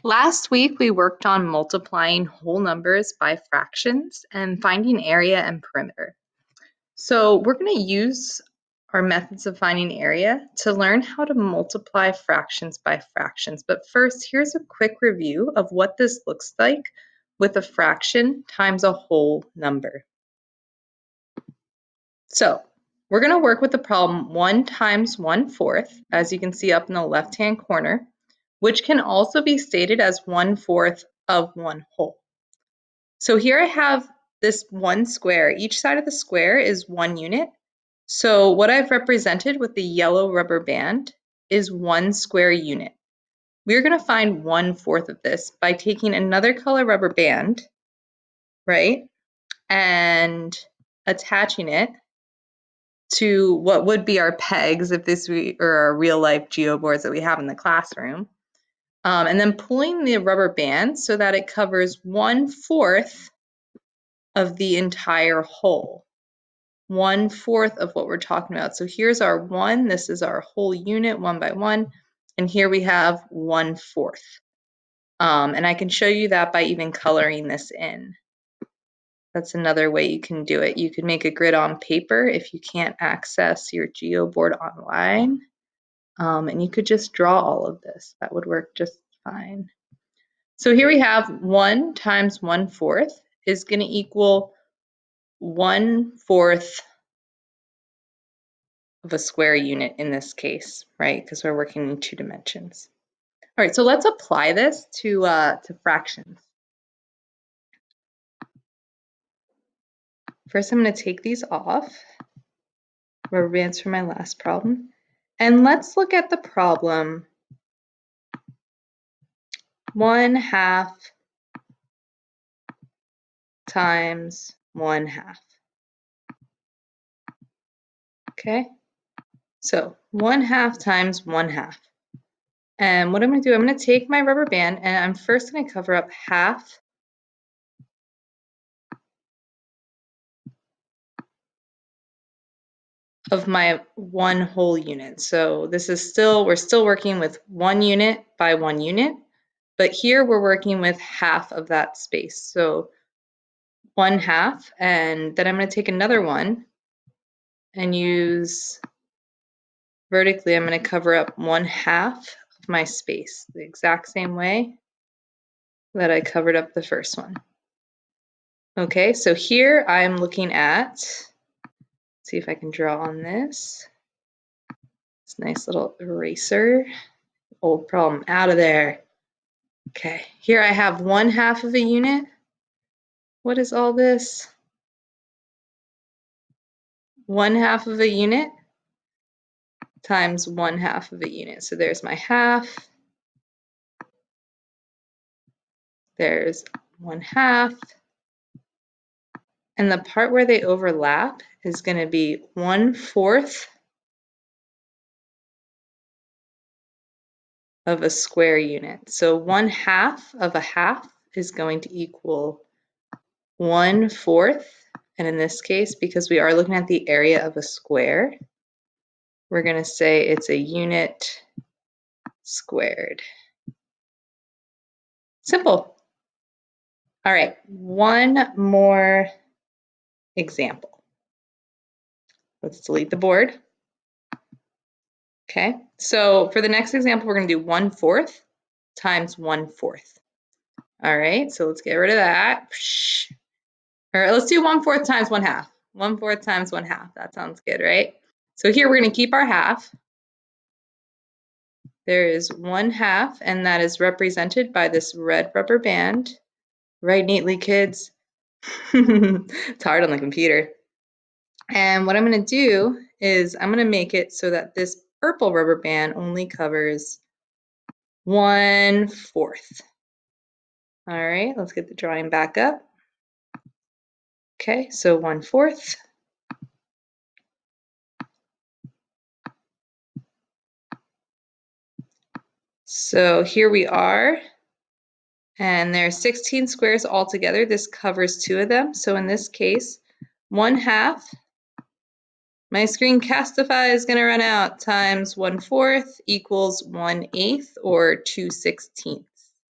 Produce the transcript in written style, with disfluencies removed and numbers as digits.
Last week, we worked on multiplying whole numbers by fractions and finding area and perimeter. So we're going to use our methods of finding area to learn how to multiply fractions by fractions. But first, here's a quick review of what this looks like with a fraction times a whole number. So we're going to work with the problem 1 times 1/4, as you can see up in the left-hand corner, which can also be stated as 1/4 of 1 whole. So here I have this one square. Each side of the square is 1 unit. So what I've represented with the yellow rubber band is 1 square unit. We're going to find 1/4 of this by taking another color rubber band, right, and attaching it to what would be our pegs if this were our real life geoboards that we have in the classroom. And then pulling the rubber band so that it covers 1/4 of the entire whole. 1/4 of what we're talking about. So here's our 1, this is our whole unit 1 by 1, and here we have 1/4. And I can show you that by even coloring this in. That's another way you can do it. You can make a grid on paper if you can't access your GeoBoard online. And you could just draw all of this. That would work just fine. So here we have 1 times 1/4 is going to equal 1/4 of a square unit in this case, right? Because we're working in 2 dimensions. All right, so let's apply this to fractions. First, I'm going to take these off, rubber bands for my last problem. And let's look at the problem 1/2 times 1/2. Okay, so 1/2 times 1/2. And what I'm going to do, I'm going to take my rubber band and I'm first going to cover up half of my 1 whole unit. So this is we're still working with 1 unit by 1 unit, but here we're working with half of that space. So 1/2, and then I'm going to take another one and use vertically, I'm going to cover up 1/2 of my space, the exact same way that I covered up the first one. Okay, so here I'm looking at, see if I can draw on this. It's a nice little eraser. Old problem out of there. Okay, here I have 1/2 of a unit. What is all this? 1/2 of a unit times 1/2 of a unit. So there's my half. There's 1/2. And the part where they overlap is going to be 1/4 of a square unit. So 1/2 of a half is going to equal 1/4. And in this case, because we are looking at the area of a square, we're going to say it's a unit squared. Simple. All right, one more example. Let's delete the board. Okay, so for the next example, we're going to do 1/4 times 1/4. All right, so let's get rid of that. All right, let's do 1/4 times 1/2. 1/4 times 1/2. That sounds good, right? So here we're going to keep our half. There is 1/2, and that is represented by this red rubber band. Write neatly, kids. It's hard on the computer. And what I'm going to do is I'm going to make it so that this purple rubber band only covers 1/4. All right, let's get the drawing back up. Okay, so 1/4. So here we are, and there's 16 squares altogether. This covers 2 of them. So in this case, 1/2, my Screencastify is going to run out, times 1/4 equals 1/8 or 2/16.